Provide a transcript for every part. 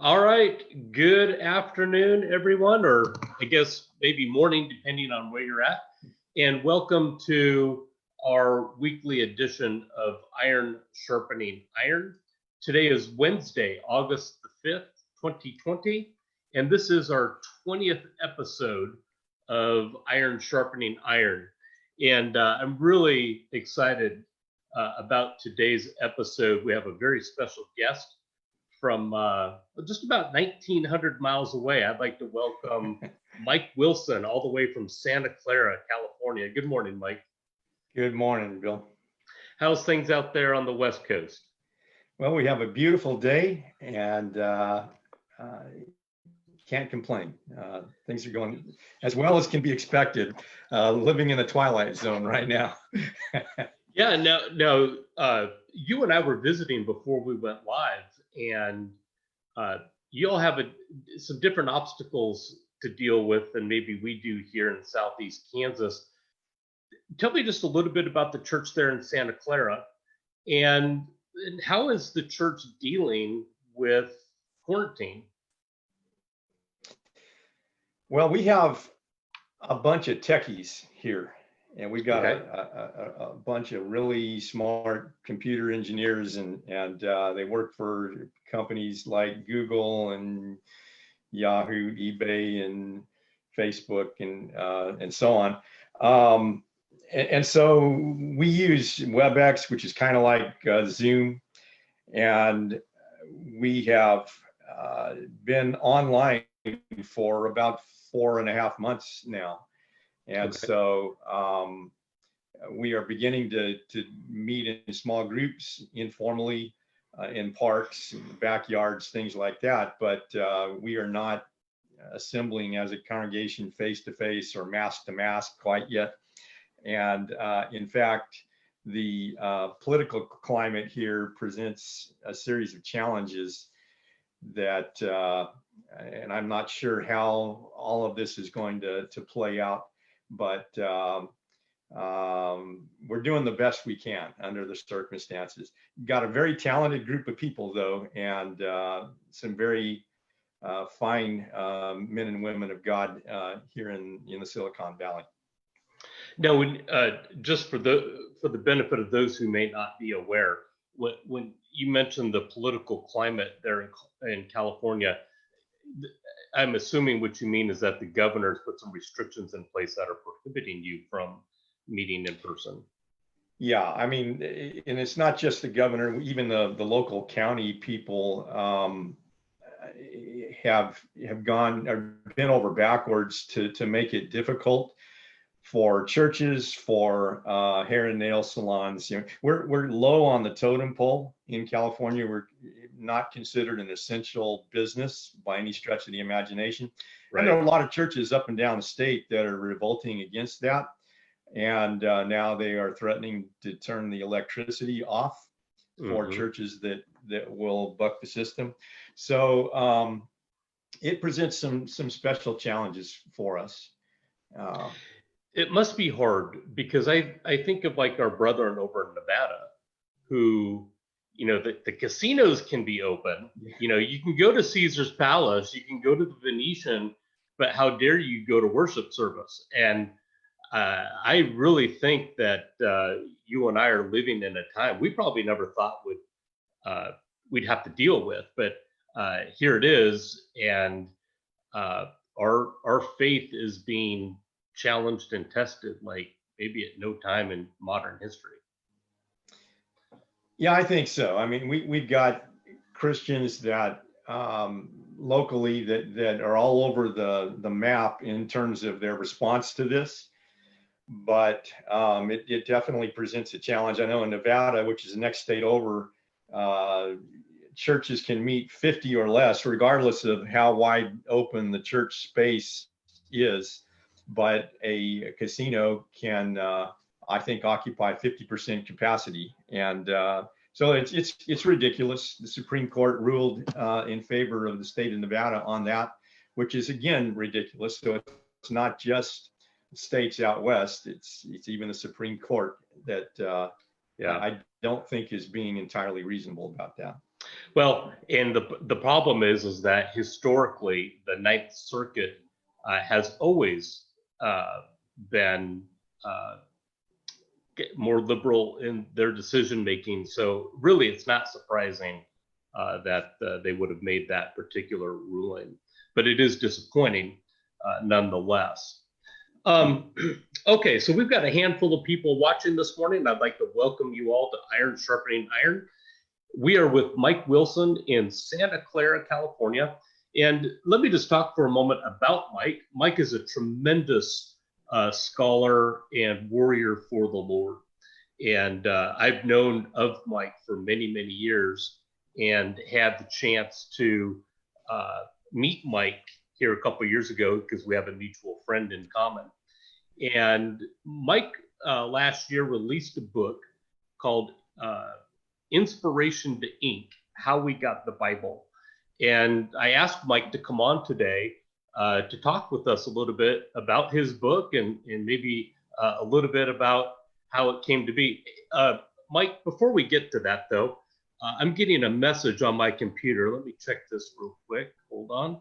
All right. Good afternoon, everyone, or I guess maybe morning, depending on where you're at. And welcome to our weekly edition of Iron Sharpening Iron. Today is Wednesday, August the 5th, 2020, and this is our 20th episode of Iron Sharpening Iron. And I'm really excited about today's episode. We have a very special guest from just about 1,900 miles away. I'd like to welcome Mike Wilson, all the way from Santa Clara, California. Good morning, Mike. Good morning, Bill. How's things out there on the West Coast? Well, we have a beautiful day and can't complain. Things are going as well as can be expected, living in the twilight zone right now. Yeah, no, you and I were visiting before we went live, and you all have some different obstacles to deal with than maybe we do here in Southeast Kansas. Tell me just a little bit about the church there in Santa Clara, and how is the church dealing with quarantine? Well, we have a bunch of techies here, and we've got Okay. a bunch of really smart computer engineers, and they work for companies like Google and Yahoo, eBay, and Facebook, and so on. And so we use WebEx, which is kind of like Zoom, and we have been online for about 4.5 months now. And Okay. so we are beginning to meet in small groups informally in parks, in backyards, things like that. But we are not assembling as a congregation face to face or mask to mask quite yet. And in fact, the political climate here presents a series of challenges that, and I'm not sure how all of this is going to play out, but we're doing the best we can under the circumstances. Got a very talented group of people, though, and some very fine men and women of God here in the Silicon Valley. Now, just for the benefit of those who may not be aware, when you mentioned the political climate there in California, I'm assuming what you mean is that the governor's put some restrictions in place that are prohibiting you from meeting in person. Yeah, I mean, and it's not just the governor, even the local county people have gone or been over backwards to make it difficult for churches, for hair and nail salons. We're low on the totem pole in California. We're not considered an essential business by any stretch of the imagination. Right. And there are a lot of churches up and down the state that are revolting against that. And now they are threatening to turn the electricity off for churches that will buck the system. So it presents some special challenges for us. It must be hard because I think of like our brethren over in Nevada who, the casinos can be open. You can go to Caesar's Palace, you can go to the Venetian, but how dare you go to worship service? And I really think that you and I are living in a time we probably never thought we'd have to deal with, but here it is, and our faith is being challenged and tested like maybe at no time in modern history. Yeah, I think so. I mean, we've got Christians that locally that are all over the map in terms of their response to this, but it definitely presents a challenge. I know in Nevada, which is the next state over, churches can meet 50 or less, regardless of how wide open the church space is. But a casino can, I think, occupy 50% capacity, and so it's ridiculous. The Supreme Court ruled in favor of the state of Nevada on that, which is again ridiculous. So it's not just states out west; it's even the Supreme Court that I don't think is being entirely reasonable about that. Well, and the problem is that historically the Ninth Circuit has always been uh, more liberal in their decision making. So really, it's not surprising that they would have made that particular ruling, but it is disappointing nonetheless. Um, okay, so we've got a handful of people watching this morning. I'd like to welcome you all to Iron Sharpening Iron. We are with Mike Wilson in Santa Clara, California. And let me just talk for a moment about Mike. Mike is a tremendous scholar and warrior for the Lord. And I've known of Mike for many, many years and had the chance to meet Mike here a couple of years ago because we have a mutual friend in common. And Mike last year released a book called Inspiration to Ink: How We Got the Bible. And I asked Mike to come on today to talk with us a little bit about his book and maybe a little bit about how it came to be. Mike, before we get to that, though, I'm getting a message on my computer. Let me check this real quick. Hold on.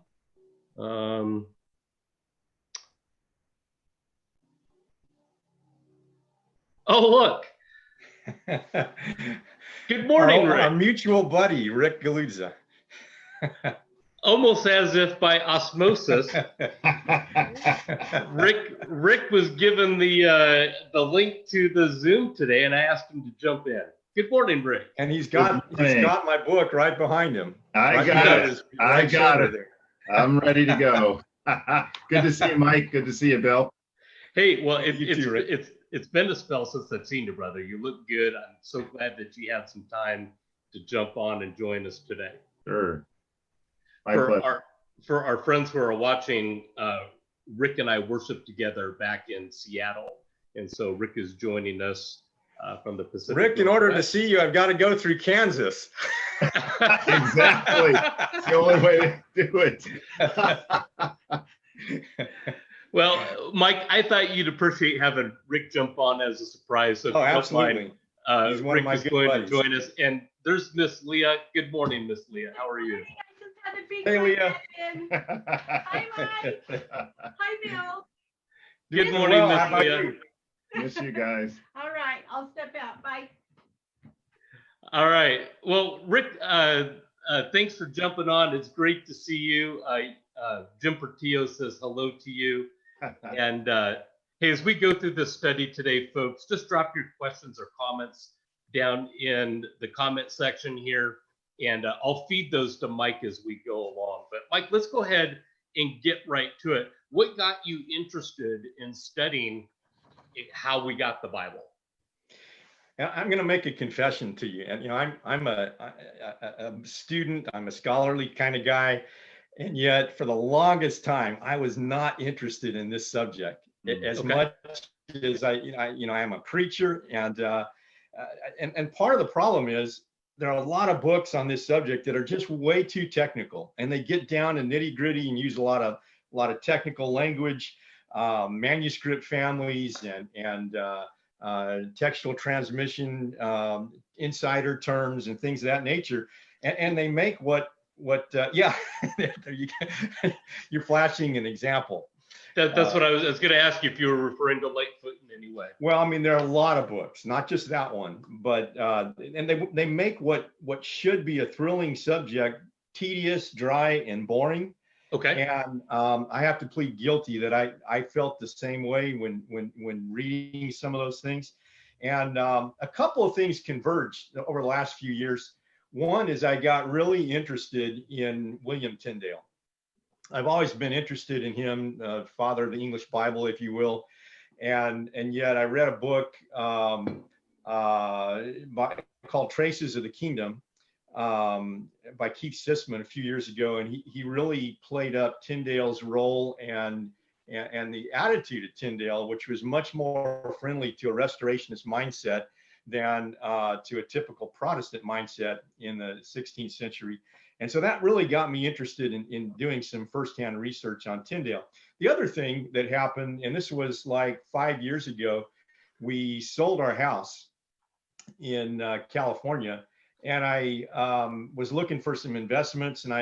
Oh, look. Good morning, Rick. Our mutual buddy, Rick Galuzza. Almost as if by osmosis, Rick was given the link to the Zoom today, and I asked him to jump in. Good morning, Rick. And he's got my book right behind him. I got it. I'm ready to go. Good to see you, Mike. Good to see you, Bill. Hey, well, it's been a spell since I've seen you, brother. You look good. I'm so glad that you had some time to jump on and join us today. Sure. For our friends who are watching, Rick and I worshiped together back in Seattle, and so Rick is joining us from the Pacific. Rick, in order to see you, I've got to go through Kansas. Exactly. It's the only way to do it. Well, Mike, I thought you'd appreciate having Rick jump on as a surprise. So absolutely. He's one Rick of my is going buddies. To join us, and there's Miss Leah. Good morning, Miss Leah. How are you? Hey, Leah. Hi, Mike. Hi, Bill. Good morning, Miss Leah. Miss you guys. All right, I'll step out. Bye. All right. Well, Rick, thanks for jumping on. It's great to see you. Jim Portillo says hello to you. And hey, as we go through this study today, folks, just drop your questions or comments down in the comment section here, and I'll feed those to Mike as we go along. But Mike, let's go ahead and get right to it. What got you interested in studying how we got the Bible? I'm going to make a confession to you. And, I'm a student, I'm a scholarly kind of guy. And yet for the longest time, I was not interested in this subject as much as I am a preacher. And part of the problem is there are a lot of books on this subject that are just way too technical, and they get down to nitty gritty and use a lot of technical language, manuscript families and textual transmission, insider terms and things of that nature. And they make yeah, there you go. You're flashing an example. That's what I was going to ask you, if you were referring to Lightfoot in any way. Well, I mean, there are a lot of books, not just that one, but and they make what should be a thrilling subject tedious, dry, and boring. Okay. And I have to plead guilty that I felt the same way when reading some of those things. And a couple of things converged over the last few years. One is I got really interested in William Tyndale. I've always been interested in him, father of the English Bible, if you will. And yet I read a book called Traces of the Kingdom by Keith Sisman a few years ago. And he really played up Tyndale's role and the attitude of Tyndale, which was much more friendly to a restorationist mindset than to a typical Protestant mindset in the 16th century. And so that really got me interested in doing some firsthand research on Tyndale. The other thing that happened, and this was like 5 years ago, we sold our house in California, and I was looking for some investments, and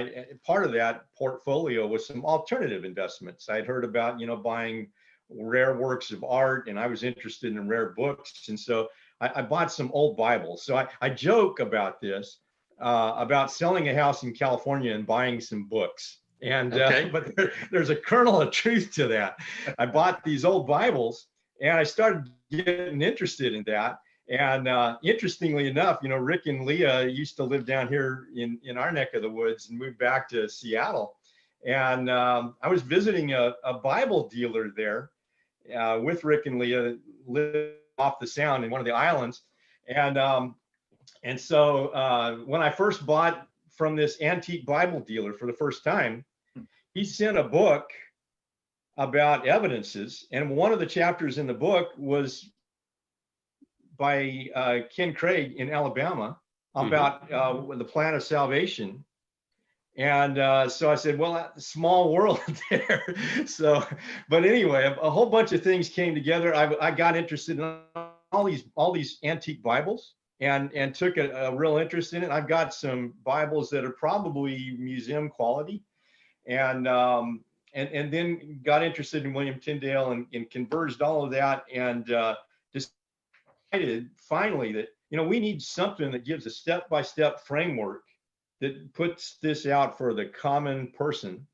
part of that portfolio was some alternative investments. I'd heard about, buying rare works of art, and I was interested in rare books, and so I bought some old Bibles. So I joke about this, about selling a house in California and buying some books. And Okay. but there's a kernel of truth to that. I bought these old Bibles, and I started getting interested in that. And interestingly enough, Rick and Leah used to live down here in our neck of the woods and moved back to Seattle. And I was visiting a Bible dealer there with Rick and Leah, live off the Sound in one of the islands. And so when I first bought from this antique Bible dealer for the first time, he sent a book about evidences. And one of the chapters in the book was by Ken Craig in Alabama about the plan of salvation. And so I said, well, small world there. So, but anyway, a whole bunch of things came together. I got interested in all these antique Bibles and took a real interest in it. I've got some Bibles that are probably museum quality, and then got interested in William Tyndale and converged all of that, and decided finally that we need something that gives a step-by-step framework that puts this out for the common person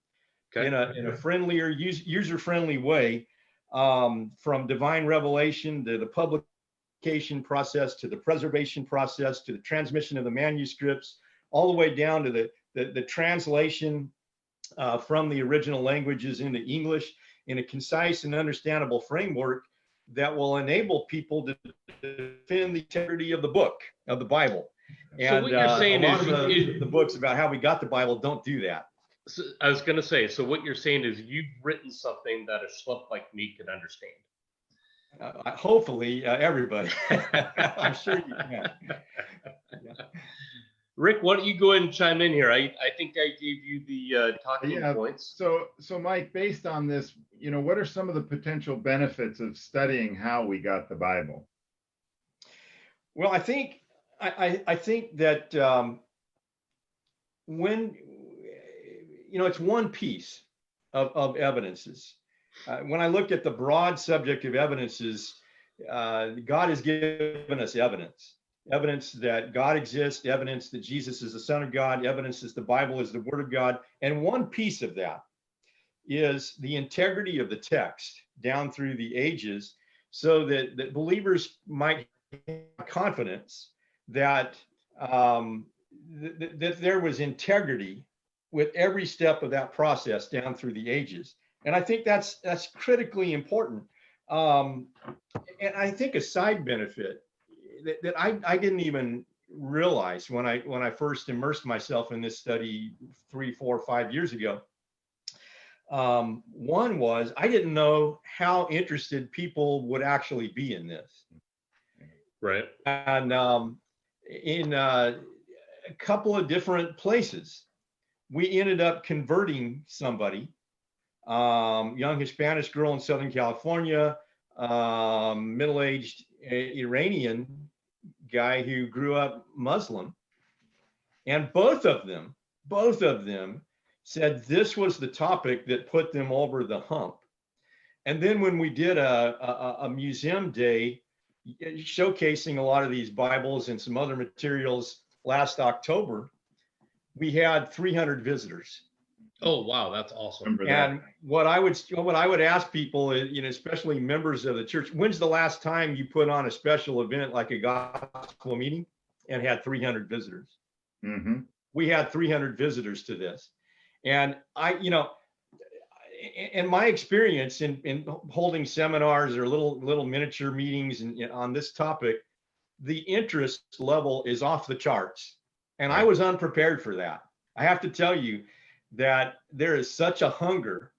in a friendlier, user-friendly way, from divine revelation to the publication process, to the preservation process, to the transmission of the manuscripts, all the way down to the translation from the original languages into English in a concise and understandable framework that will enable people to defend the integrity of the book, of the Bible. And so what you're saying a lot is of the books about how we got the Bible don't do that. So I was going to say, so what you're saying is you've written something that a schlup like me could understand. Hopefully, everybody. I'm sure you can. Yeah. Rick, why don't you go ahead and chime in here? I think I gave you the talking points. So Mike, based on this, what are some of the potential benefits of studying how we got the Bible? Well, I think that when it's one piece of evidences. When I look at the broad subject of evidences, God has given us evidence that God exists, evidence that Jesus is the Son of God, evidence that the Bible is the Word of God. And one piece of that is the integrity of the text down through the ages, so that believers might have confidence that that there was integrity with every step of that process down through the ages. And I think that's critically important. And I think a side benefit that I didn't even realize when I first immersed myself in this study 3, 4, 5 years ago. One was I didn't know how interested people would actually be in this. Right. And in a couple of different places, we ended up converting somebody, young Hispanic girl in Southern California, middle-aged Iranian guy who grew up Muslim. And both of them said this was the topic that put them over the hump. And then when we did a museum day showcasing a lot of these Bibles and some other materials last October, we had 300 visitors. Oh, wow, that's awesome. And what I would ask people is, especially members of the church, when's the last time you put on a special event like a gospel meeting and had 300 visitors? Mm-hmm. We had 300 visitors to this. And in my experience in holding seminars or little miniature meetings on this topic, the interest level is off the charts. And I was unprepared for that. I have to tell you that there is such a hunger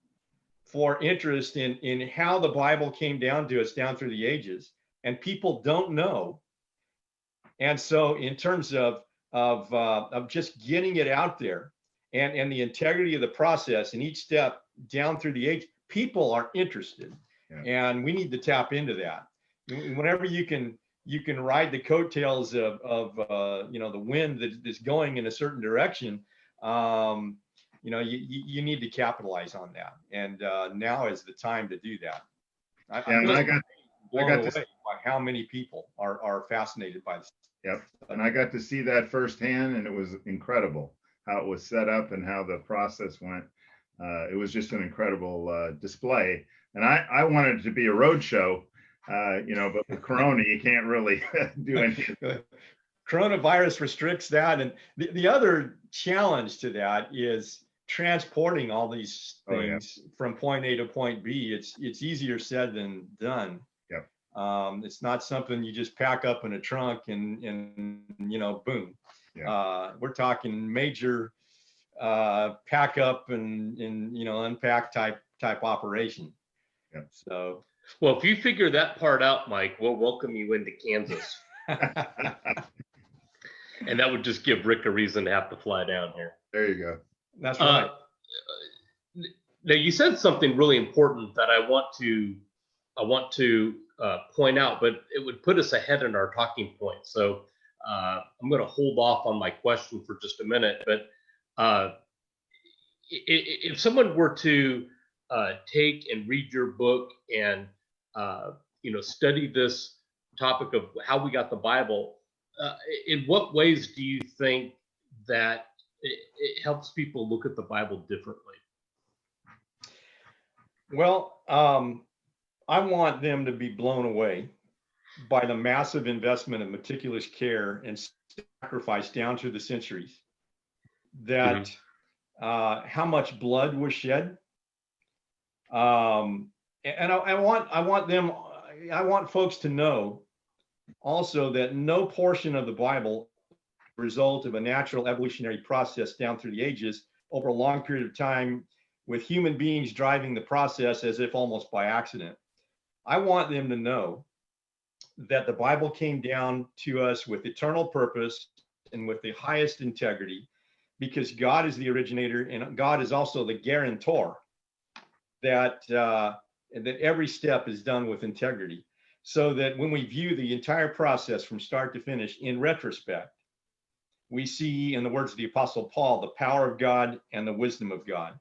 for interest in how the Bible came down to us down through the ages, and people don't know. And so in terms of just getting it out there and the integrity of the process and each step down through the age, people are interested. Yeah. And we need to tap into that. Whenever you can you can ride the coattails of you know, the wind that's going in a certain direction. You know, you need to capitalize on that, and now is the time to do that. Yeah, I'm and just blown got away to by how many people are fascinated by this. Yep. And I got to see that firsthand, and it was incredible how it was set up and how the process went. It was just an incredible display. And I wanted it to be a road show, you know, but with Corona, you can't really do anything. Coronavirus restricts that. And the other challenge to that is transporting all these things from point A to point B. It's easier said than done. Yep. It's not something you just pack up in a trunk and you know, boom. Yeah. We're talking major pack up and you know, unpack type operation. Yep. So, Well, if you figure that part out, Mike, we'll welcome you into Kansas. And that would just give Rick a reason to have to fly down here. There you go. that's right. Now you said something really important that I want to point out, but it would put us ahead in our talking point. So I'm going to hold off on my question for just a minute. But if someone were to take and read your book and you know, study this topic of how we got the Bible, in what ways do you think that it helps people look at the Bible differently? Well, I want them to be blown away by the massive investment and meticulous care and sacrifice down through the centuries. That how much blood was shed. And I want folks to know also that no portion of the Bible is a result of a natural evolutionary process down through the ages over a long period of time, with human beings driving the process as if almost by accident. I want them to know that the Bible came down to us with eternal purpose and with the highest integrity, because God is the originator and God is also the guarantor that that every step is done with integrity, so that when we view the entire process from start to finish in retrospect, we see, in the words of the Apostle Paul, the power of God and the wisdom of God.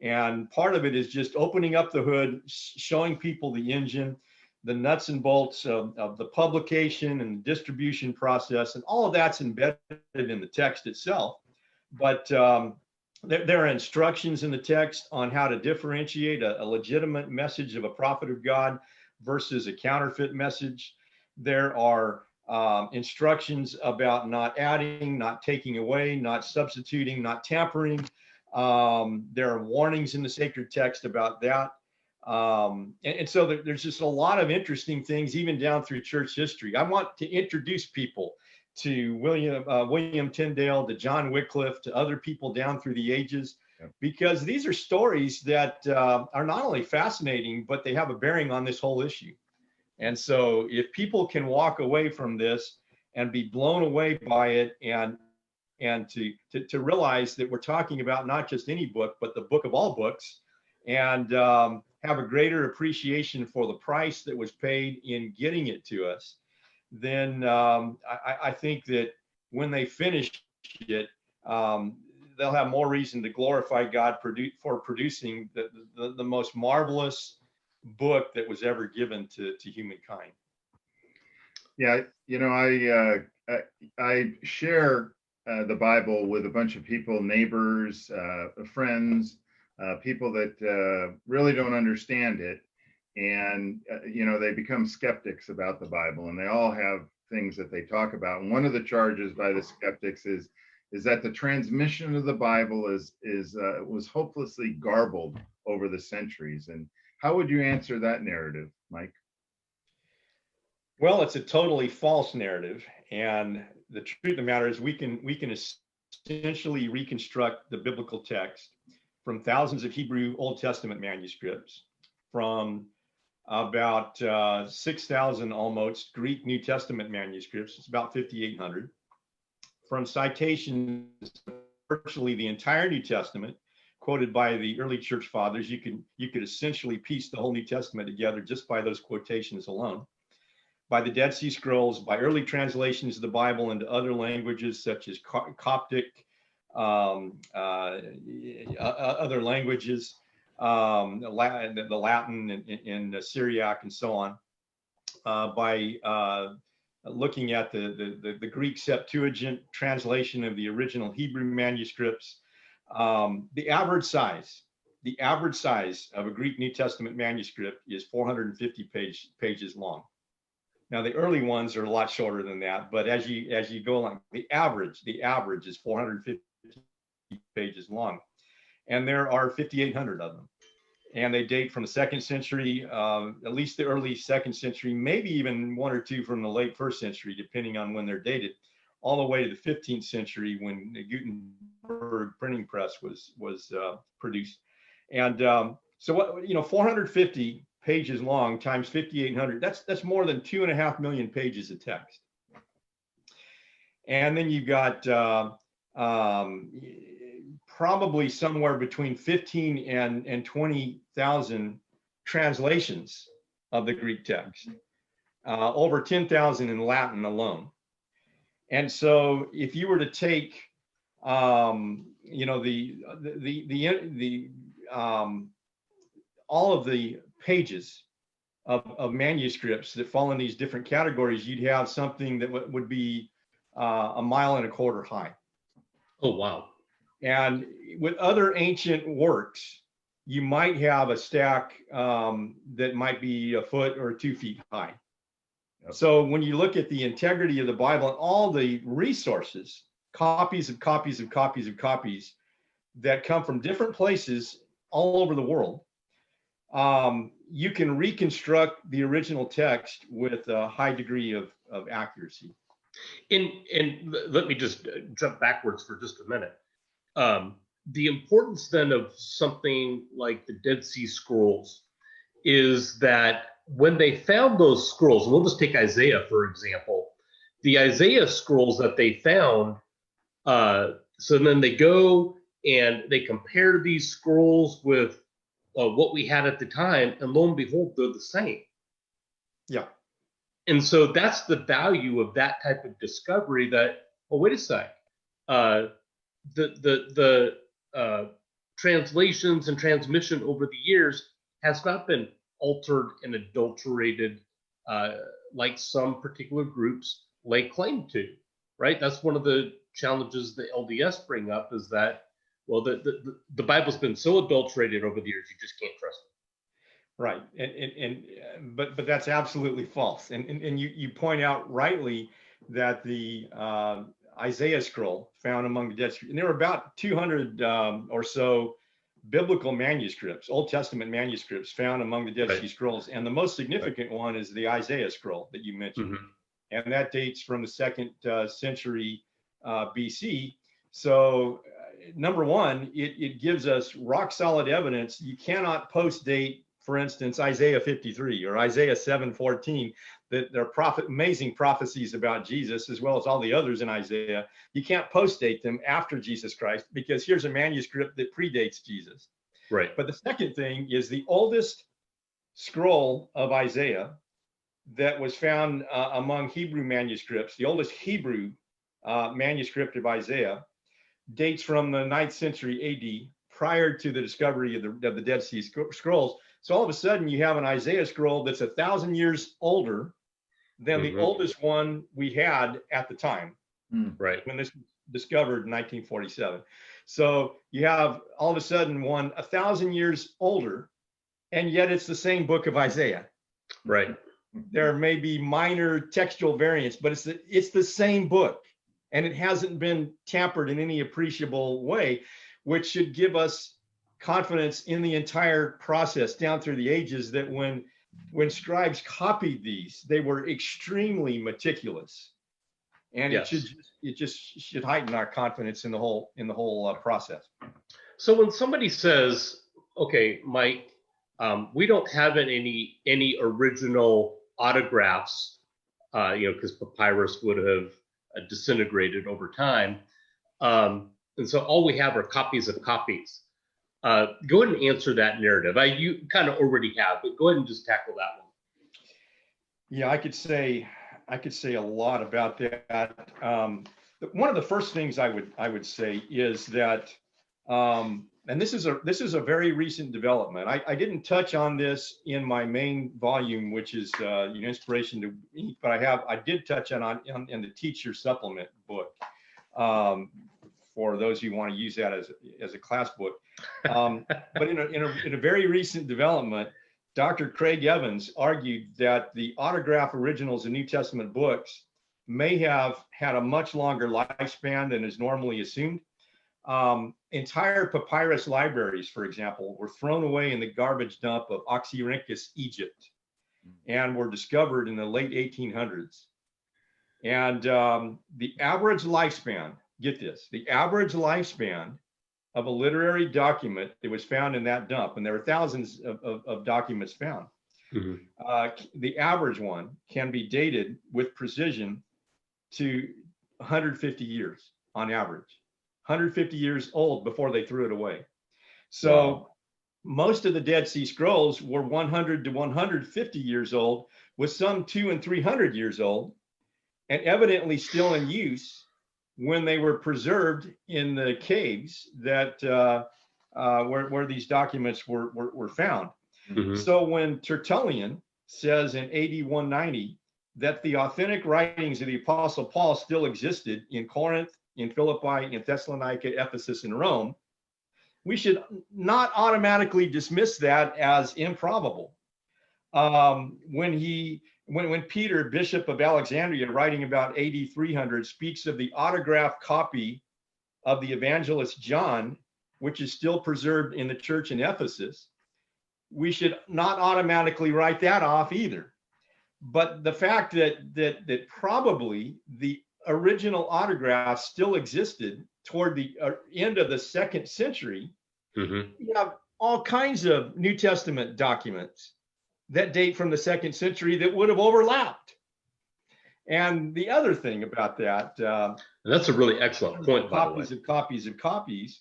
And part of it is just opening up the hood, showing people the engine, the nuts and bolts of the publication and distribution process, and all of that's embedded in the text itself. But there are instructions in the text on how to differentiate a legitimate message of a prophet of God versus a counterfeit message. There are instructions about not adding, not taking away, not substituting, not tampering. There are warnings in the sacred text about that. And so there's just a lot of interesting things, even down through church history. I want to introduce people to William Tyndale, to John Wycliffe, to other people down through the ages, because these are stories that are not only fascinating, but they have a bearing on this whole issue. And so if people can walk away from this and be blown away by it, and to realize that we're talking about not just any book, but the book of all books, and have a greater appreciation for the price that was paid in getting it to us, then I think that when they finish it, they'll have more reason to glorify God for producing the most marvelous book that was ever given to humankind. Yeah, you know, I share the Bible with a bunch of people, neighbors, friends, people that really don't understand it. And, you know, they become skeptics about the Bible, and they all have things that they talk about. And one of the charges by the skeptics is that the transmission of the Bible was hopelessly garbled over the centuries. And how would you answer that narrative, Mike? Well, it's a totally false narrative. And the truth of the matter is we can essentially reconstruct the biblical text from thousands of Hebrew Old Testament manuscripts, from about 6,000 almost Greek New Testament manuscripts. It's about 5,800. From citations, virtually the entire New Testament, quoted by the early church fathers. You could essentially piece the whole New Testament together just by those quotations alone. by the Dead Sea Scrolls, by early translations of the Bible into other languages such as Coptic, other languages, the Latin and Syriac and so on, by looking at the Greek Septuagint translation of the original Hebrew manuscripts. The average size of a Greek New Testament manuscript is 450 pages long. Now the early ones are a lot shorter than that, but as you go along, the average is 450 pages long, and there are 5,800 of them, and they date from the 2nd century, at least the early 2nd century, maybe even one or two from the late 1st century, depending on when they're dated, all the way to the 15th century when the Gutenberg printing press was produced. And so what, 450 pages long times 5,800, that's more than 2.5 million pages of text. And then you've got probably somewhere between 15 and 20,000 translations of the Greek text, over 10,000 in Latin alone. And so if you were to take all of the pages of manuscripts that fall in these different categories, you'd have something that would be 1.25 miles high. Oh, wow. And with other ancient works, you might have a stack that might be 1 foot or 2 feet high. Yep. So when you look at the integrity of the Bible and all the resources, copies of copies of copies of copies that come from different places all over the world, you can reconstruct the original text with a high degree of accuracy. And let me just jump backwards for just a minute. The importance then of something like the Dead Sea Scrolls is that when they found those scrolls, and we'll just take Isaiah, for example, the Isaiah scrolls that they found, so then they go and they compare these scrolls with what we had at the time, and lo and behold, they're the same. Yeah. And so that's the value of that type of discovery that, oh, wait a sec, the translations and transmission over the years has not been altered and adulterated like some particular groups lay claim to, right? That's one of the challenges the LDS bring up, is that, well, the Bible's been so adulterated over the years, you just can't trust it. Right, but that's absolutely false. And you point out rightly that the Isaiah scroll found among the Dead Sea, and there were about 200 or so biblical manuscripts, Old Testament manuscripts found among the Dead Sea Scrolls, and the most significant one is the Isaiah scroll that you mentioned, and that dates from the 2nd century BC. So number one, it gives us rock solid evidence. You cannot post date, for instance, Isaiah 53 or Isaiah 7:14, that they're amazing prophecies about Jesus, as well as all the others in Isaiah. You can't post date them after Jesus Christ, because here's a manuscript that predates Jesus. Right. But the second thing is the oldest scroll of Isaiah that was found among Hebrew manuscripts, the oldest Hebrew manuscript of Isaiah, dates from the 9th century AD, prior to the discovery of the Dead Sea Scrolls. So all of a sudden you have an Isaiah scroll that's 1,000 years older than the oldest one we had at the time, right, when this was discovered in 1947. So you have all of a sudden one 1,000 years older, and yet it's the same book of Isaiah. Right. There may be minor textual variants, but it's the same book, and it hasn't been tampered in any appreciable way, which should give us confidence in the entire process down through the ages, that when scribes copied these, they were extremely meticulous, and it just should heighten our confidence in the whole process. So when somebody says, okay, Mike, we don't have any original autographs, because papyrus would have disintegrated over time, and so all we have are copies of copies. Go ahead and answer that narrative. You kind of already have, but go ahead and just tackle that one. Yeah, I could say a lot about that. One of the first things I would say is that, and this is a very recent development. I didn't touch on this in my main volume, which is Inspiration to Eat, but I did touch on in the teacher supplement book. For those who want to use that as a class book. But in a very recent development, Dr. Craig Evans argued that the autograph originals in New Testament books may have had a much longer lifespan than is normally assumed. Entire papyrus libraries, for example, were thrown away in the garbage dump of Oxyrhynchus, Egypt, and were discovered in the late 1800s. And the average lifespan, get this, the average lifespan of a literary document that was found in that dump, and there were thousands of documents found. The average one can be dated with precision to 150 years on average, 150 years old before they threw it away. So wow. Most of the Dead Sea Scrolls were 100 to 150 years old, with some 200 and 300 years old, and evidently still in use when they were preserved in the caves that where these documents were found. So when Tertullian says in AD 190 that the authentic writings of the Apostle Paul still existed in Corinth, in Philippi, in Thessalonica, Ephesus, and Rome, we should not automatically dismiss that as improbable. When Peter, Bishop of Alexandria, writing about AD 300, speaks of the autographed copy of the evangelist John, which is still preserved in the church in Ephesus, we should not automatically write that off either. But the fact that probably the original autograph still existed toward the end of the 2nd century, you have all kinds of New Testament documents that date from the 2nd century that would have overlapped. And the other thing about that, and that's a really excellent point, by the way. Copies of copies.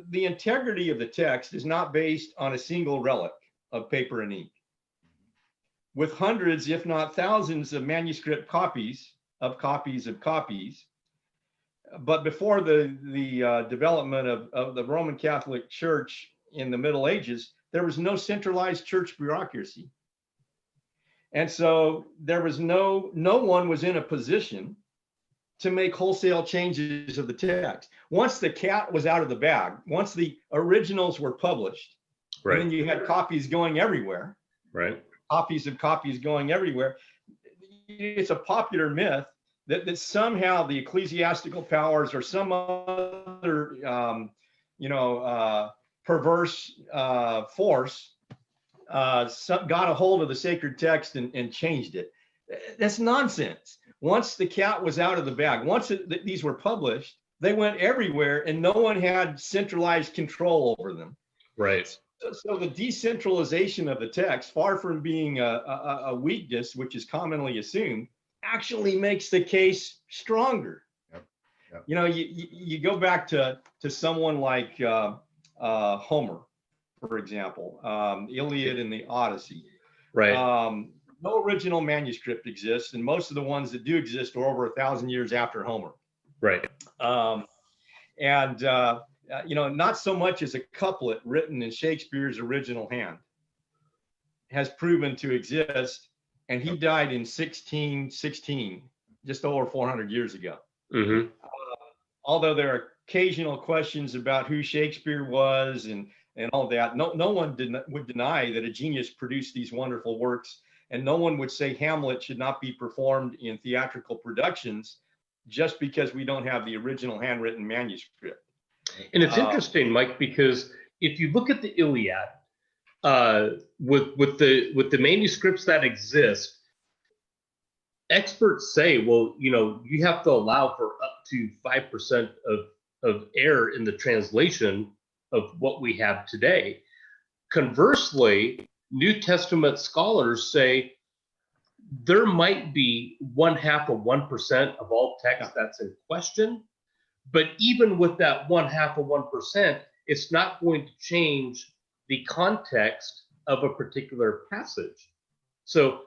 The integrity of the text is not based on a single relic of paper and ink. With hundreds, if not thousands, of manuscript copies of copies of copies. But before the development of the Roman Catholic Church in the Middle Ages, there was no centralized church bureaucracy. And so there was no one was in a position to make wholesale changes of the text. Once the cat was out of the bag, once the originals were published, right, and then you had copies going everywhere, right? Copies of copies going everywhere. It's a popular myth that somehow the ecclesiastical powers or some other, perverse force got a hold of the sacred text and changed it. That's nonsense. Once the cat was out of the bag, once these were published, they went everywhere and no one had centralized control over them. Right. So the decentralization of the text, far from being a weakness, which is commonly assumed, actually makes the case stronger. Yep. You go back to someone like Homer, for example, Iliad and the Odyssey. Right. No original manuscript exists, and most of the ones that do exist are over 1,000 years after Homer. Right. Not so much as a couplet written in Shakespeare's original hand has proven to exist, and he died in 1616, just over 400 years ago. Although there are occasional questions about who Shakespeare was and all that, no one would deny that a genius produced these wonderful works, and no one would say Hamlet should not be performed in theatrical productions just because we don't have the original handwritten manuscript. And it's interesting, Mike, because if you look at the Iliad, with the manuscripts that exist, experts say, well, you have to allow for up to 5% of error in the translation of what we have today. Conversely, New Testament scholars say there might be 0.5% of all text that's in question. But even with that 0.5%, it's not going to change the context of a particular passage. So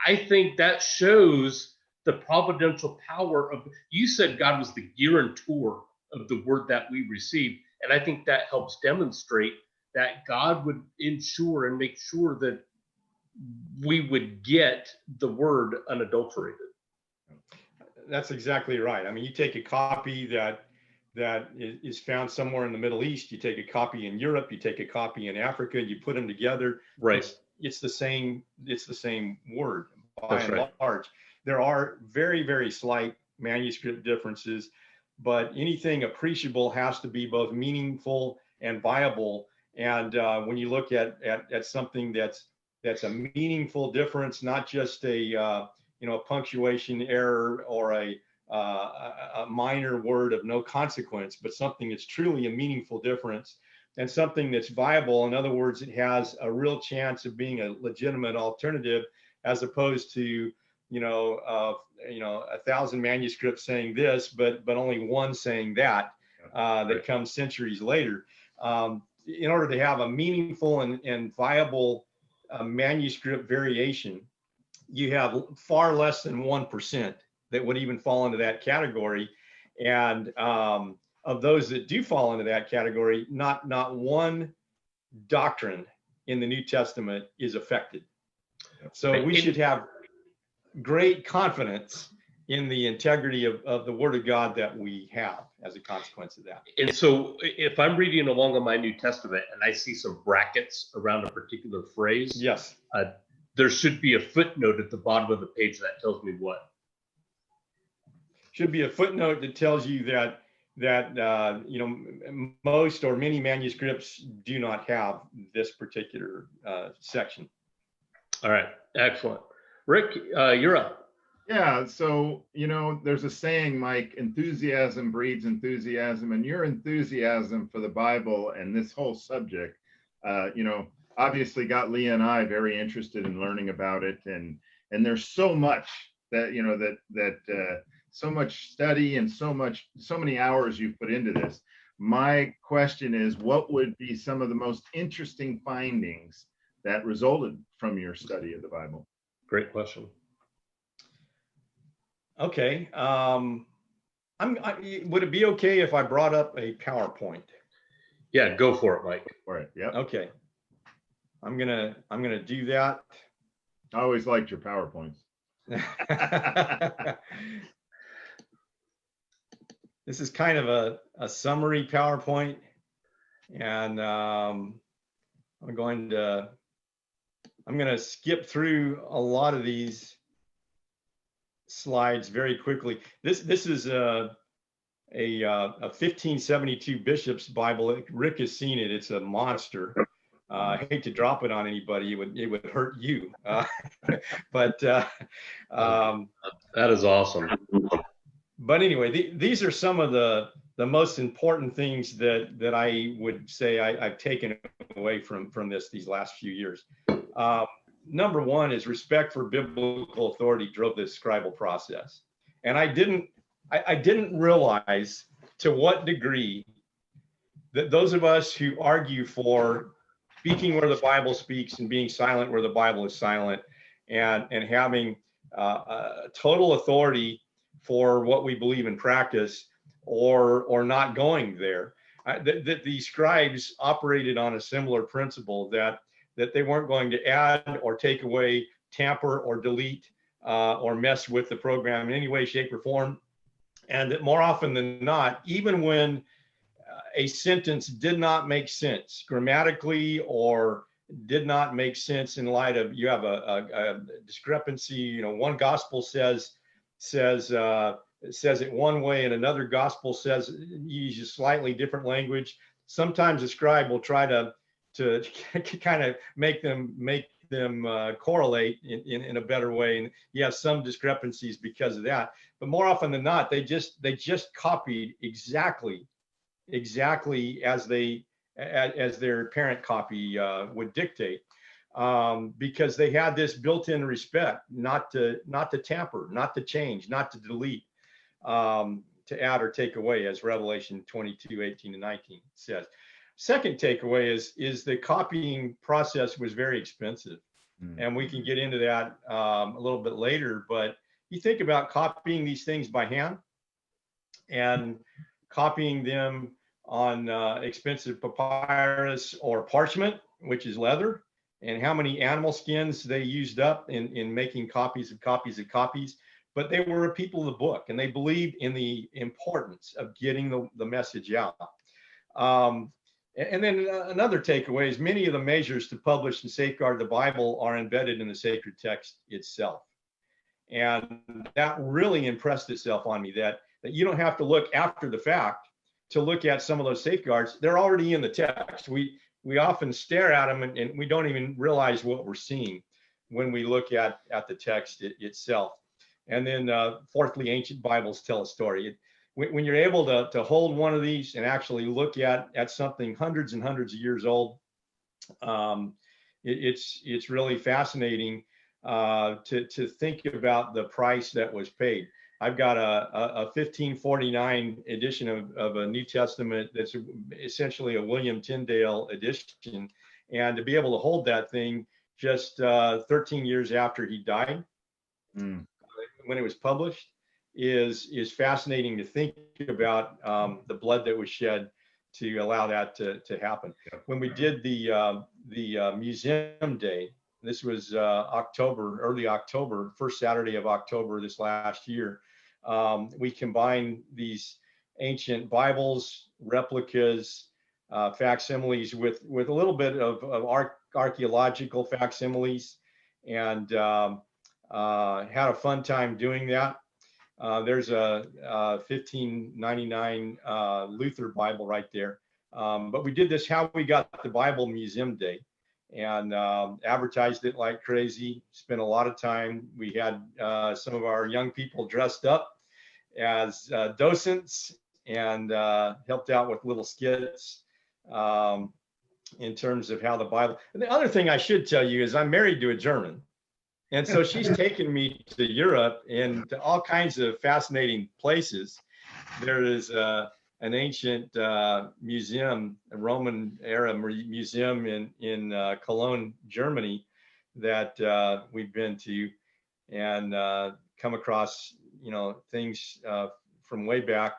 I think that shows the providential power of, you said God was the guarantor of the word that we received. And I think that helps demonstrate that God would ensure and make sure that we would get the word unadulterated. That's exactly right. I mean, you take a copy that is found somewhere in the Middle East, you take a copy in Europe, you take a copy in Africa, you put them together. Right. It's the same word by That's and right. large. There are very, very slight manuscript differences, but anything appreciable has to be both meaningful and viable. And when you look at something that's a meaningful difference, not just a punctuation error or a minor word of no consequence, but something that's truly a meaningful difference and something that's viable. In other words, it has a real chance of being a legitimate alternative, as opposed to 1,000 manuscripts saying this, but only one saying that, that comes centuries later. In order to have a meaningful and viable manuscript variation, you have far less than 1% that would even fall into that category. And of those that do fall into that category, not one doctrine in the New Testament is affected. So we should have great confidence in the integrity of the Word of God that we have as a consequence of that. And so if I'm reading along in my New Testament and I see some brackets around a particular phrase, yes, there should be a footnote at the bottom of the page that tells me what? Should be a footnote that tells you that most or many manuscripts do not have this particular section. All right, excellent. Rick, you're up. Yeah, so there's a saying, Mike, enthusiasm breeds enthusiasm, and your enthusiasm for the Bible and this whole subject, obviously got Leah and I very interested in learning about it, and there's so much that so much study and so many hours you've put into this. My question is, what would be some of the most interesting findings that resulted from your study of the Bible? Great question. Okay. Would it be okay if I brought up a PowerPoint? Yeah, go for it, Mike. All right. Yeah. Okay. I'm gonna do that. I always liked your PowerPoints. This is kind of a summary PowerPoint, and I'm gonna skip through a lot of these slides very quickly. This is a 1572 Bishop's Bible. Rick has seen it. It's a monster. I hate to drop it on anybody. It would hurt you. But that is awesome. But anyway, these are some of the most important things that I would say I've taken away from these last few years. Number one is respect for biblical authority drove this scribal process. And I didn't realize to what degree that those of us who argue for speaking where the Bible speaks and being silent where the Bible is silent, and having total authority for what we believe in practice, or not going there, that the scribes operated on a similar principle, that they weren't going to add or take away, tamper or delete or mess with the program in any way, shape, or form. And that more often than not, even when a sentence did not make sense grammatically or did not make sense in light of, you have a discrepancy, one gospel says it one way and another gospel uses slightly different language. Sometimes a scribe will try to kind of make them correlate in a better way, and you have some discrepancies because of that. But more often than not, they just copied exactly as their parent copy would dictate, because they had this built-in respect not to tamper, not to change, not to delete, to add or take away, as Revelation 22:18-19 says. Second takeaway is the copying process was very expensive. And we can get into that a little bit later. But you think about copying these things by hand and copying them on expensive papyrus or parchment, which is leather, and how many animal skins they used up in making copies of copies of copies. But they were a people of the book, and they believed in the importance of getting the message out. And then another takeaway is many of the measures to publish and safeguard the Bible are embedded in the sacred text itself. And that really impressed itself on me, that you don't have to look after the fact to look at some of those safeguards. They're already in the text. We often stare at them and we don't even realize what we're seeing when we look at the text itself. And then fourthly, ancient Bibles tell a story. When you're able to hold one of these and actually look at something hundreds and hundreds of years old, it's really fascinating to think about the price that was paid. I've got a 1549 edition of a New Testament that's essentially a William Tyndale edition, and to be able to hold that thing just 13 years after he died, when it was published, is fascinating to think about the blood that was shed to allow that to happen. When we did the museum day, this was early October, first Saturday of October this last year, we combined these ancient Bibles, replicas, facsimiles with a little bit of archaeological facsimiles, and had a fun time doing that. There's a 1599 Luther Bible right there. But we did this How We Got the Bible Museum Day, and advertised it like crazy, spent a lot of time. We had some of our young people dressed up as docents and helped out with little skits in terms of how the Bible. And the other thing I should tell you is I'm married to a German. And so she's taken me to Europe and to all kinds of fascinating places. There is an ancient museum, a Roman era museum in Cologne, Germany, that we've been to, and come across, things from way back.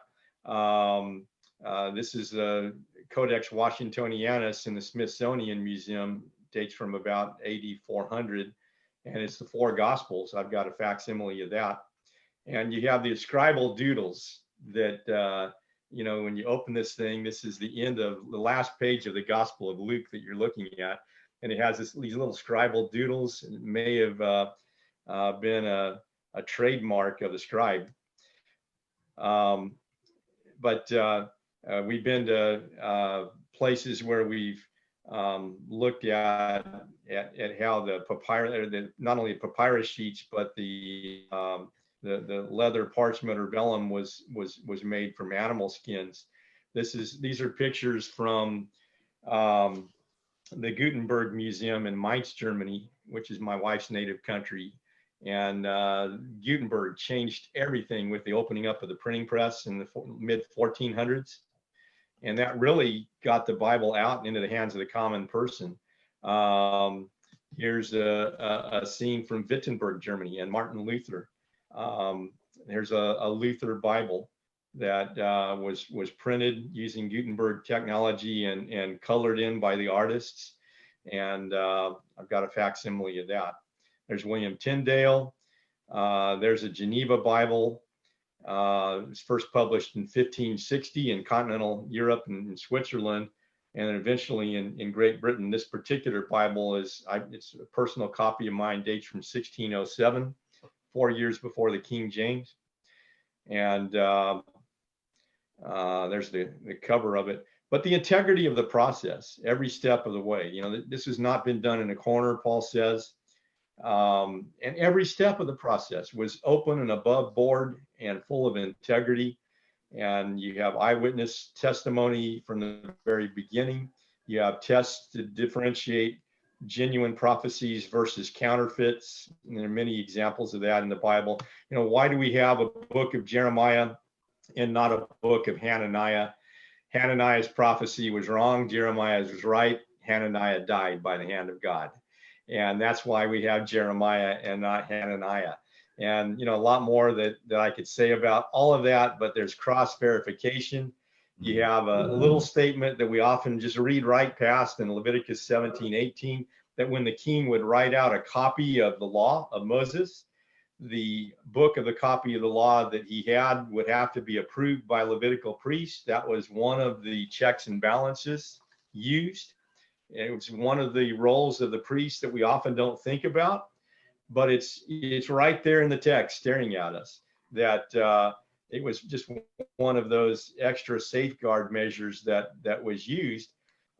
This is the Codex Washingtonianus in the Smithsonian Museum, dates from about AD 400. And it's the four Gospels. I've got a facsimile of that. And you have the scribal doodles that, when you open this thing, this is the end of the last page of the Gospel of Luke that you're looking at. And it has these little scribal doodles. It may have been a trademark of the scribe. But we've been to places where we've looked at how the papyrus, not only papyrus sheets, but the leather, parchment, or vellum was made from animal skins. These are pictures from the Gutenberg Museum in Mainz, Germany, which is my wife's native country. And Gutenberg changed everything with the opening up of the printing press in the mid 1400s. And that really got the Bible out and into the hands of the common person. Here's a scene from Wittenberg, Germany, and Martin Luther. There's a Luther Bible that was printed using Gutenberg technology and colored in by the artists. And I've got a facsimile of that. There's William Tyndale. There's a Geneva Bible. It was first published in 1560 in continental Europe and in Switzerland, and then eventually in Great Britain. This particular Bible it's a personal copy of mine, dates from 1607, 4 years before the King James. And there's the cover of it. But the integrity of the process, every step of the way, this has not been done in a corner, Paul says. And every step of the process was open and above board and full of integrity. And you have eyewitness testimony from the very beginning. You have tests to differentiate genuine prophecies versus counterfeits. And there are many examples of that in the Bible. Why do we have a book of Jeremiah and not a book of Hananiah? Hananiah's prophecy was wrong. Jeremiah's was right. Hananiah died by the hand of God. And that's why we have Jeremiah and not Hananiah. And, a lot more that I could say about all of that, but there's cross verification. You have a little statement that we often just read right past in Leviticus 17:18, that when the king would write out a copy of the law of Moses, the book of the copy of the law that he had would have to be approved by Levitical priests. That was one of the checks and balances used. It was one of the roles of the priest that we often don't think about, but it's right there in the text staring at us, that it was just one of those extra safeguard measures that was used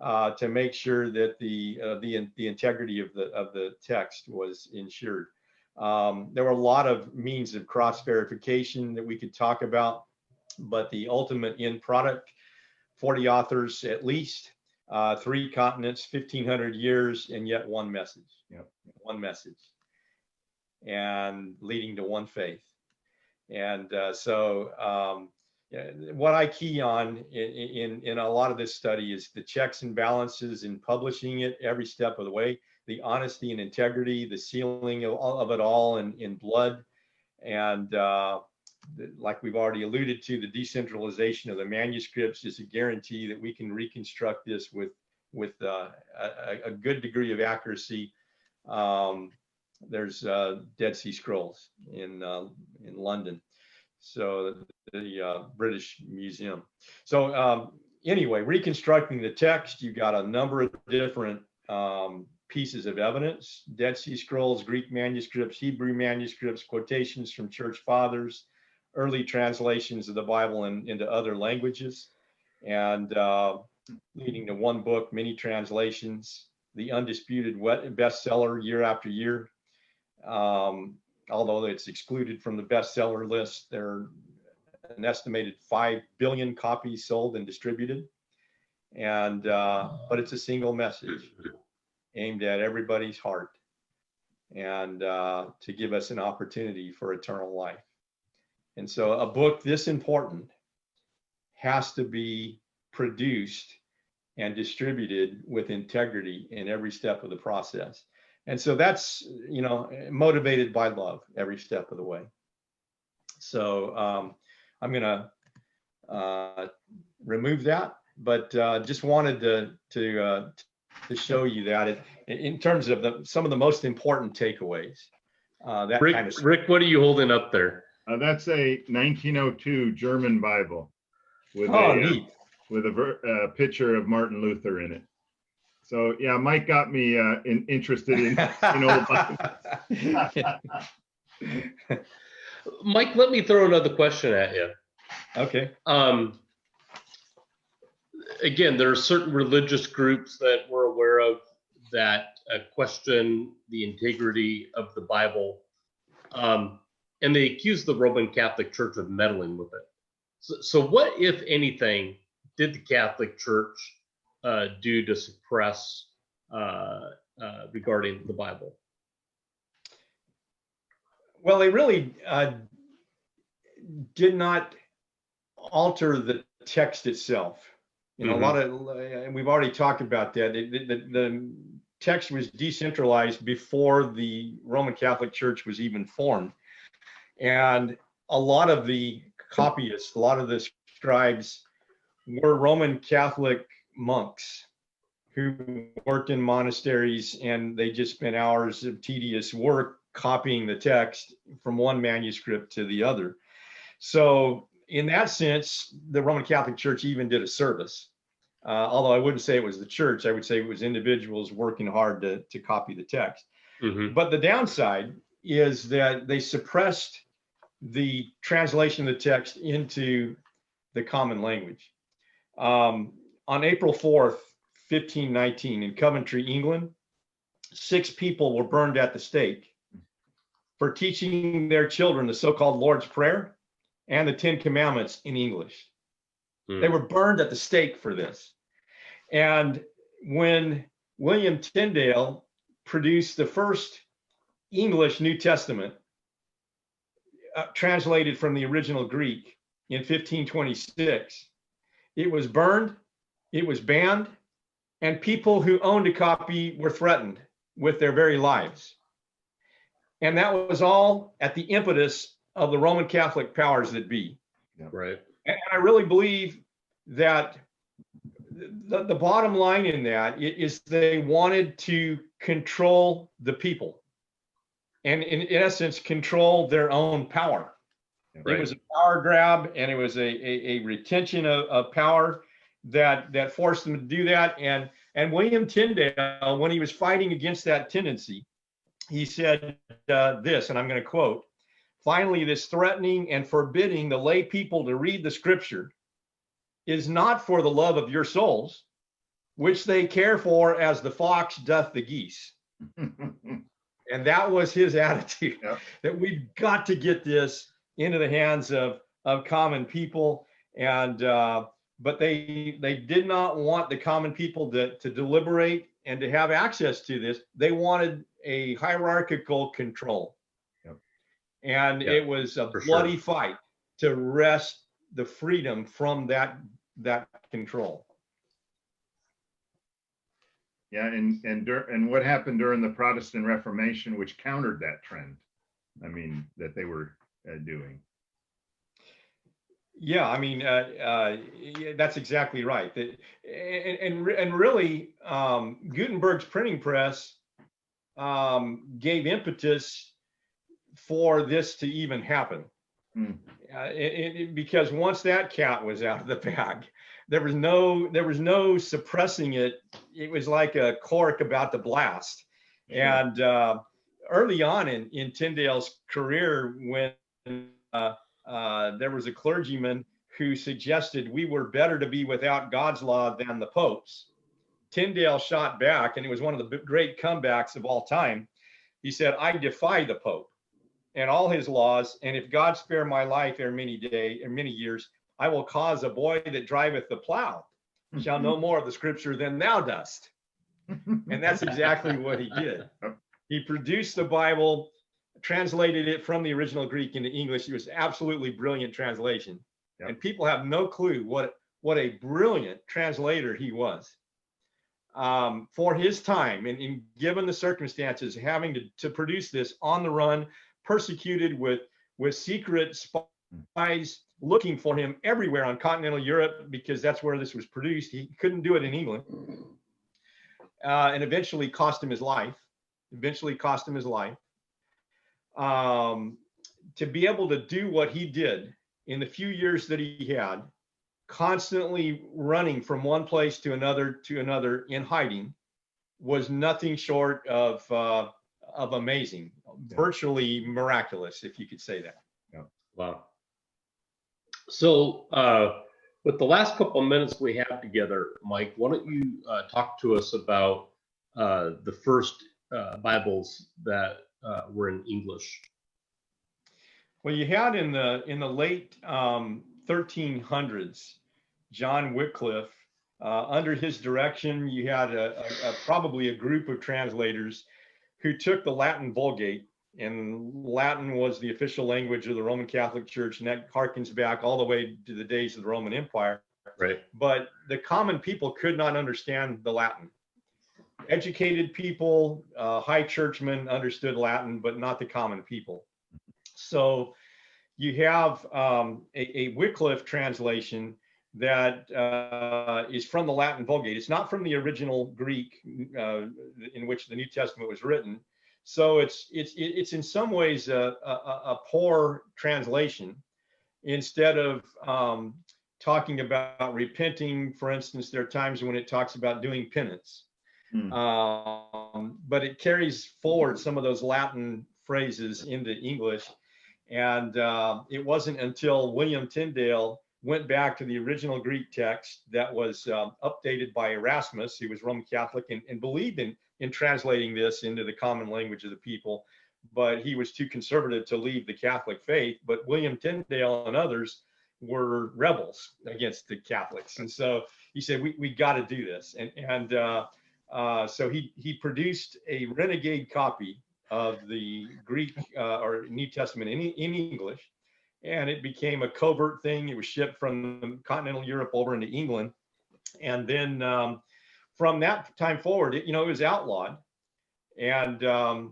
to make sure that the integrity of the text was ensured. There were a lot of means of cross verification that we could talk about, but the ultimate end product, 40 authors at least, 3 continents, 1,500 years, and yet one message. Yep. One message, and leading to one faith. And what I key on in a lot of this study is the checks and balances in publishing it every step of the way, the honesty and integrity, the sealing of it all in blood, and like we've already alluded to, the decentralization of the manuscripts is a guarantee that we can reconstruct this with a good degree of accuracy. There's Dead Sea Scrolls in London, so the British Museum. So anyway, reconstructing the text, you got a number of different pieces of evidence: Dead Sea Scrolls, Greek manuscripts, Hebrew manuscripts, quotations from church fathers, early translations of the Bible into other languages, and leading to one book, many translations, the undisputed bestseller year after year. Although it's excluded from the bestseller list, there are an estimated 5 billion copies sold and distributed. And but it's a single message aimed at everybody's heart, and to give us an opportunity for eternal life. And so a book this important has to be produced and distributed with integrity in every step of the process. And so that's, motivated by love every step of the way. So I'm going to remove that, but just wanted to show you that in terms of some of the most important takeaways. Rick, what are you holding up there? That's a 1902 German Bible with neat. With a picture of Martin Luther in it. So yeah, Mike got me interested in old Bibles. Mike, let me throw another question at you. Okay. Again, there are certain religious groups that we're aware of that question the integrity of the Bible, and they accuse the Roman Catholic Church of meddling with it. So what, if anything, did the Catholic Church do to suppress regarding the Bible? Well, they really did not alter the text itself. A lot of, and we've already talked about that. The text was decentralized before the Roman Catholic Church was even formed. And a lot of the copyists, a lot of the scribes were Roman Catholic monks who worked in monasteries, and they just spent hours of tedious work copying the text from one manuscript to the other. So in that sense, the Roman Catholic Church even did a service. Although I wouldn't say it was the church, I would say it was individuals working hard to copy the text. But the downside is that they suppressed the translation of the text into the common language. On April 4th, 1519, in Coventry, England, 6 people were burned at the stake for teaching their children the so-called Lord's Prayer and the 10 Commandments in English. They were burned at the stake for this. And when William Tyndale produced the first English New Testament, translated from the original Greek in 1526, it was burned, it was banned, and people who owned a copy were threatened with their very lives. And that was all at the impetus of the Roman Catholic powers that be. Right. And I really believe that the bottom line in that is they wanted to control the people and in essence control their own power. Right. It was a power grab, and it was a retention of power that forced them to do that. And William Tyndale, when he was fighting against that tendency, he said this, and I'm going to quote, "Finally, this threatening and forbidding the lay people to read the scripture is not for the love of your souls, which they care for as the fox doth the geese." And that was his attitude, that we've got to get this into the hands of common people. And but they did not want the common people to deliberate and to have access to this. They wanted a hierarchical control. And it was a bloody fight to wrest the freedom from that control. Yeah, and what happened during the Protestant Reformation, which countered that trend? I mean, that they were doing. Yeah, I mean, that's exactly right. And really, Gutenberg's printing press gave impetus for this to even happen. Because once that cat was out of the bag, there was no suppressing it. It was like a cork about to blast. And early on in Tyndale's career, when there was a clergyman who suggested we were better to be without God's law than the Pope's, Tyndale shot back, and it was one of the great comebacks of all time. He said, "I defy the Pope and all his laws, and if God spare my life ere many years, I will cause a boy that driveth the plow shall know more of the scripture than thou dost." And that's exactly what he did. He produced the Bible, translated it from the original Greek into English. It was absolutely brilliant translation. And people have no clue what a brilliant translator he was. For his time, and given the circumstances, having to produce this on the run, persecuted with secret spies looking for him everywhere on continental Europe, because that's where this was produced. He couldn't do it in England, and eventually cost him his life. To be able to do what he did in the few years that he had, constantly running from one place to another in hiding, was nothing short of amazing, virtually miraculous, if you could say that. Wow. So with the last couple of minutes we have together, Mike, why don't you talk to us about the first Bibles that were in English? Well, you had in the late 1300s, John Wycliffe. Under his direction, you had probably a group of translators who took the Latin Vulgate, and Latin was the official language of the Roman Catholic Church, and that harkens back all the way to the days of the Roman Empire. Right. But the common people could not understand the Latin. Educated people, high churchmen understood Latin, but not the common people. So you have a Wycliffe translation that is from the Latin Vulgate. It's not from the original Greek in which the New Testament was written. So it's in some ways a poor translation. Instead of talking about repenting, for instance, there are times when it talks about doing penance. But it carries forward some of those Latin phrases into English. And it wasn't until William Tyndale went back to the original Greek text that was updated by Erasmus, who was Roman Catholic and believed in translating this into the common language of the people, but he was too conservative to leave the Catholic faith. But William Tyndale and others were rebels against the Catholics. And so he said, we got to do this. And so he produced a renegade copy of the Greek or New Testament in English, and it became a covert thing. It was shipped from continental Europe over into England. And then from that time forward, it was outlawed. And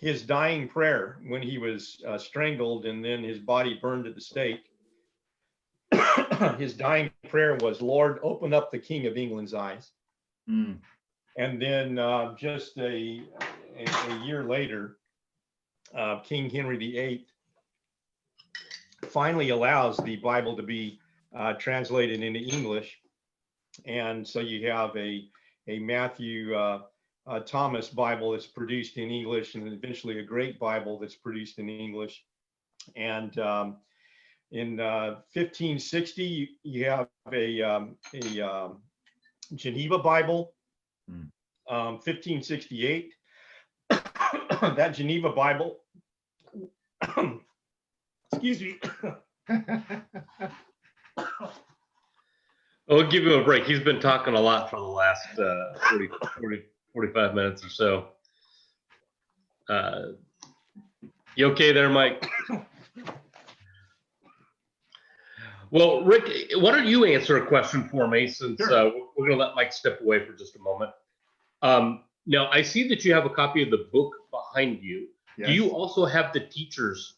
his dying prayer when he was strangled and then his body burned at the stake, his dying prayer was, "Lord, open up the King of England's eyes." Mm. And then just a year later, King Henry VIII finally allows the Bible to be translated into English. And so you have a Matthew Thomas Bible that's produced in English, and eventually a Great Bible that's produced in English. And in 1560, you have a Geneva Bible. 1568, that Geneva Bible, excuse me. We'll give him a break. He's been talking a lot for the last 45 minutes or so. You okay there, Mike? Well, Rick, why don't you answer a question for me, since Sure. we're going to let Mike step away for just a moment. Now, I see that you have a copy of the book behind you. Yes. Do you also have the teacher's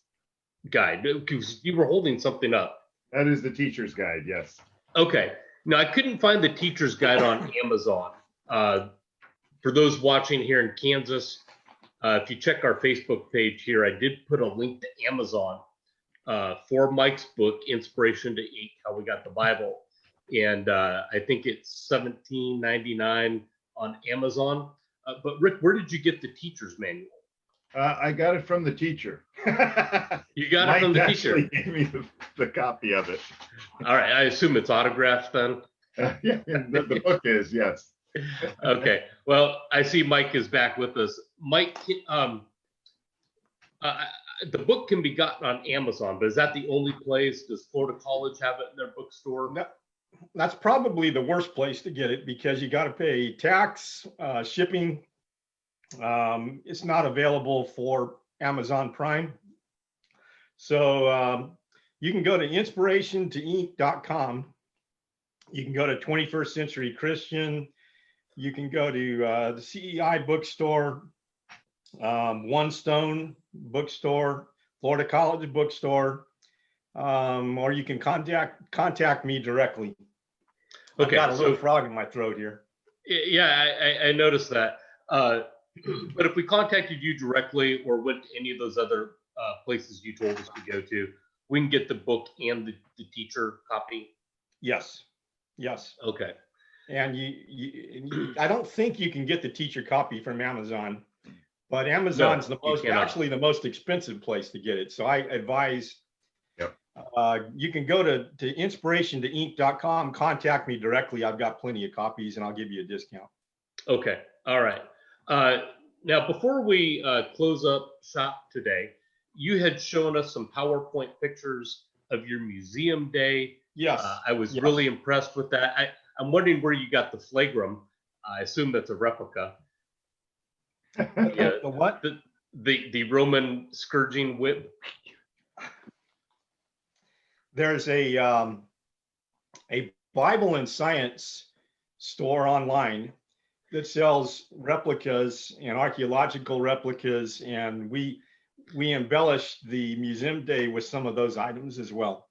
guide? Because you were holding something up. That is the teacher's guide. Yes. Okay. Now, I couldn't find the teacher's guide on Amazon. For those watching here in Kansas, if you check our Facebook page here, I did put a link to Amazon for Mike's book, Inspiration to Eat, How We Got the Bible. And I think it's $17.99 on Amazon. But Rick, where did you get the teacher's manual? I got it from the teacher. You got it from the teacher. Mike actually gave me the copy of it. All right. I assume it's autographed then. Yeah, the book is, yes. Okay. Well, I see Mike is back with us. Mike, the book can be gotten on Amazon, but is that the only place? Does Florida College have it in their bookstore? No, that's probably the worst place to get it, because you got to pay tax, shipping. It's not available for Amazon Prime. So you can go to inspirationtoeat.com. You can go to 21st Century Christian. You can go to the CEI bookstore, One Stone bookstore, Florida College bookstore, or you can contact me directly. Okay, I've got a little frog in my throat here. Yeah, I noticed that. But if we contacted you directly or went to any of those other places you told us to go to, we can get the book and the teacher copy? Yes. Okay. And I don't think you can get the teacher copy from Amazon, but Amazon's actually the most expensive place to get it. So I advise, you can go to inspirationtoeat.com, contact me directly. I've got plenty of copies and I'll give you a discount. Okay. All right. Now, before we close up shop today, you had shown us some PowerPoint pictures of your museum day. Yes. I was really impressed with that. I'm wondering where you got the flagrum. I assume that's a replica. Yeah, The what? The Roman scourging whip. There's a Bible and Science store online that sells replicas and archaeological replicas, and we embellished the museum day with some of those items as well.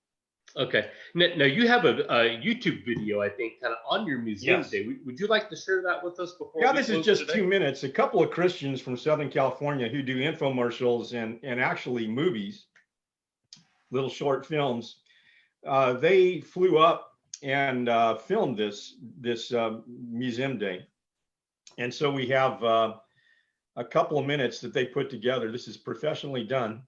Okay. Now you have a YouTube video, I think, kind of on your museum day. Would you like to share that with us before? Yeah, this is just 2 minutes. A couple of Christians from Southern California who do infomercials and actually movies, little short films. They flew up and filmed this museum day. And so we have a couple of minutes that they put together. This is professionally done.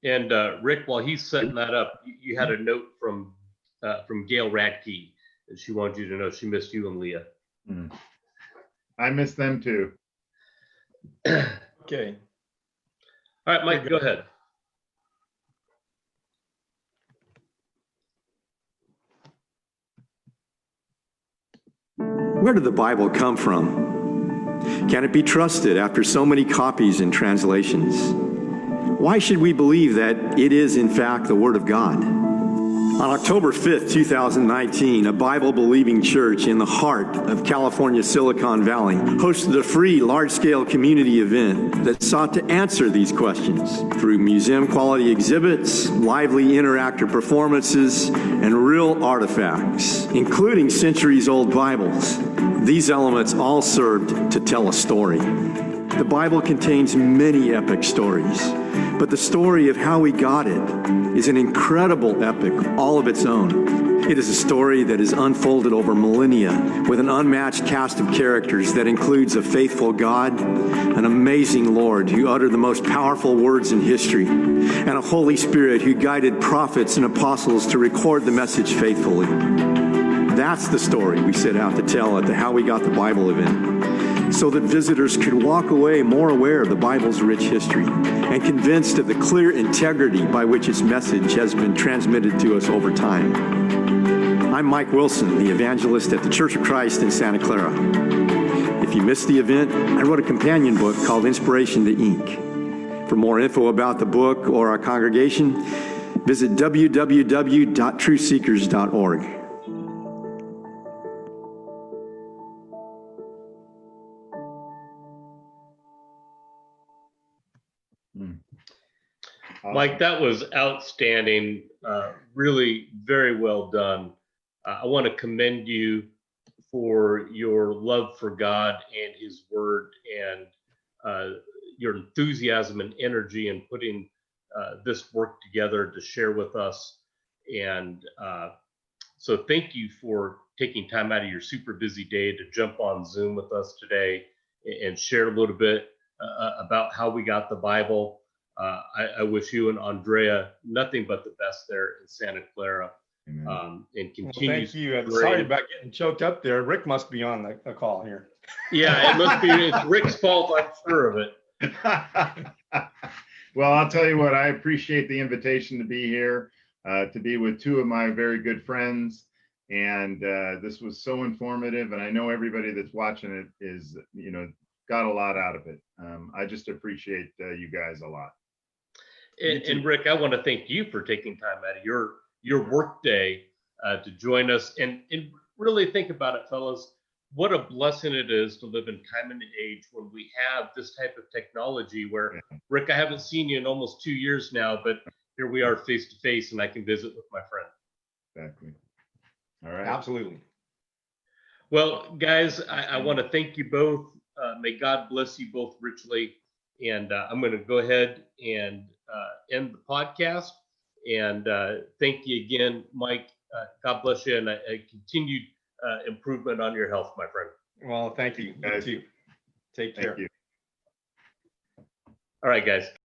And Rick, while he's setting that up, you had a note from Gail Radke, and she wanted you to know she missed you and Leah. I miss them too. Okay. All right, Mike, go ahead. Where did the Bible come from? Can it be trusted after so many copies and translations? why should we believe that it is, in fact, the Word of God? On October 5th, 2019, a Bible-believing church in the heart of California's Silicon Valley hosted a free, large-scale community event that sought to answer these questions through museum-quality exhibits, lively interactive performances, and real artifacts, including centuries-old Bibles. These elements all served to tell a story. The Bible contains many epic stories, but the story of how we got it is an incredible epic all of its own. It is a story that is unfolded over millennia with an unmatched cast of characters that includes a faithful God, an amazing Lord who uttered the most powerful words in history, and a Holy Spirit who guided prophets and apostles to record the message faithfully. That's the story we set out to tell at the How We Got the Bible event, so that visitors could walk away more aware of the Bible's rich history and convinced of the clear integrity by which its message has been transmitted to us over time. I'm Mike Wilson, the evangelist at the Church of Christ in Santa Clara. If you missed the event, I wrote a companion book called Inspiration to Ink. For more info about the book or our congregation, visit www.truthseekers.org. Mike, that was outstanding. Really very well done. I want to commend you for your love for God and His Word, and your enthusiasm and energy in putting this work together to share with us. And so thank you for taking time out of your super busy day to jump on Zoom with us today and share a little bit about how we got the Bible. I wish you and Andrea nothing but the best there in Santa Clara. And continue. Thank you. Sorry about getting choked up there. Rick must be on the call here. Yeah, it must be. It's Rick's fault. I'm sure of it. Well, I'll tell you what, I appreciate the invitation to be here, to be with two of my very good friends. And this was so informative. And I know everybody that's watching it is, got a lot out of it. I just appreciate you guys a lot. And Rick, I want to thank you for taking time out of your work day to join us. And really think about it, fellas. What a blessing it is to live in time and age when we have this type of technology where, Rick, I haven't seen you in almost 2 years now, but here we are face to face and I can visit with my friend. Exactly. All right. Absolutely. Well, guys, I want to thank you both. May God bless you both richly. And I'm going to go ahead and end the podcast. And thank you again, Mike. God bless you, and a continued improvement on your health, my friend. Well, thank you. You too. Take care. Thank you. All right, guys.